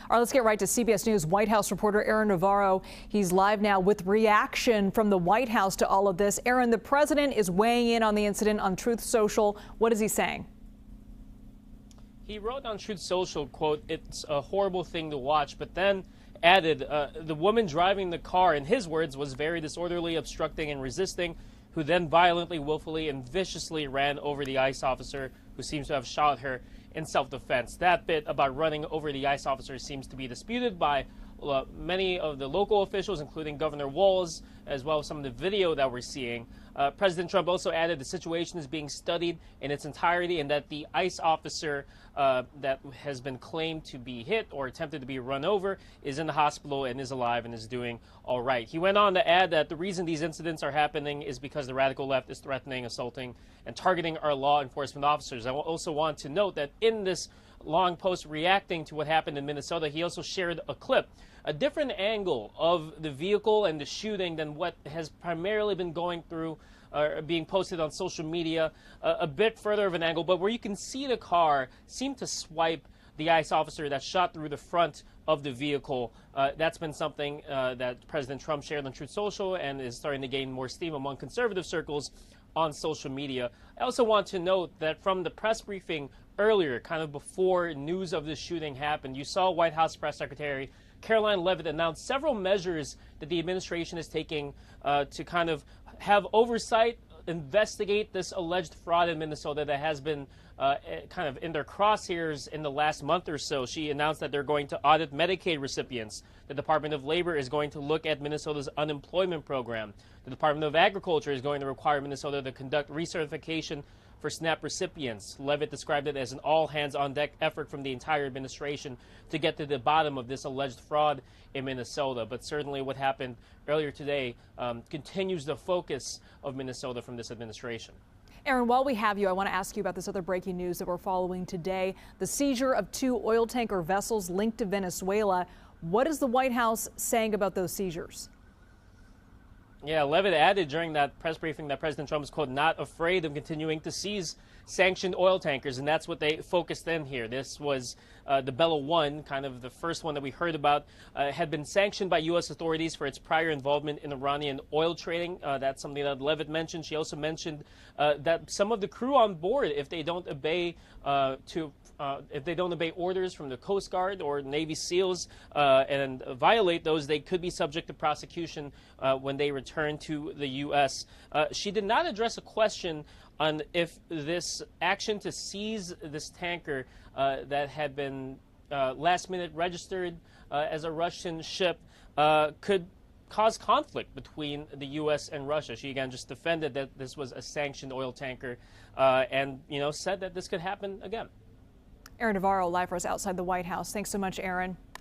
All right, let's get right to CBS News White House reporter Aaron Navarro. He's live now with reaction from the White House to all of this. Aaron, the president is weighing in on the incident on Truth Social. What is he saying? He wrote on Truth Social, quote, "It's a horrible thing to watch," but then added, the woman driving the car, in his words, was very disorderly, obstructing and resisting, who then violently, willfully, and viciously ran over the ICE officer who seems to have shot her in self-defense. That bit about running over the ICE officer seems to be disputed by many of the local officials, including Governor Walz, as well as some of the video that we're seeing. President Trump also added the situation is being studied in its entirety and that the ICE officer that has been claimed to be hit or attempted to be run over is in the hospital and is alive and is doing all right. He went on to add that the reason these incidents are happening is because the radical left is threatening, assaulting, and targeting our law enforcement officers. I also want to note that in this long post reacting to what happened in Minnesota, he also shared a clip, a different angle of the vehicle and the shooting than what has primarily been going through being posted on social media, a bit further of an angle, but where you can see the car seem to swipe the ICE officer that shot through the front of the vehicle. That's been something that President Trump shared on Truth Social and is starting to gain more steam among conservative circles on social media. I also want to note that from the press briefing earlier, kind of before news of this shooting happened, you saw White House Press Secretary Caroline Leavitt announced several measures that the administration is taking to kind of have oversight, investigate this alleged fraud in Minnesota that has been kind of in their crosshairs in the last month or so. She announced that they're going to audit Medicaid recipients. The Department of Labor is going to look at Minnesota's unemployment program. The Department of Agriculture is going to require Minnesota to conduct recertification for SNAP recipients. Leavitt described it as an all-hands-on-deck effort from the entire administration to get to the bottom of this alleged fraud in Minnesota. But certainly what happened earlier today continues the focus of Minnesota from this administration. Aaron, while we have you, I want to ask you about this other breaking news that we're following today, the seizure of 2 oil tanker vessels linked to Venezuela. What is the White House saying about those seizures? Yeah, Leavitt added during that press briefing that President Trump is, quote, not afraid of continuing to seize sanctioned oil tankers, and that's what they focused in here. This was the Bella 1, kind of the first one that we heard about, had been sanctioned by U.S. authorities for its prior involvement in Iranian oil trading. That's something that Leavitt mentioned. She also mentioned that some of the crew on board, if they don't obey orders from the Coast Guard or Navy SEALs and violate those, they could be subject to prosecution when they return to the U.S. She did not address a question on if this action to seize this tanker that had been last-minute registered as a Russian ship could cause conflict between the U.S. and Russia. She, again, just defended that this was a sanctioned oil tanker and, said that this could happen again. Aaron Navarro, live for us outside the White House. Thanks so much, Aaron.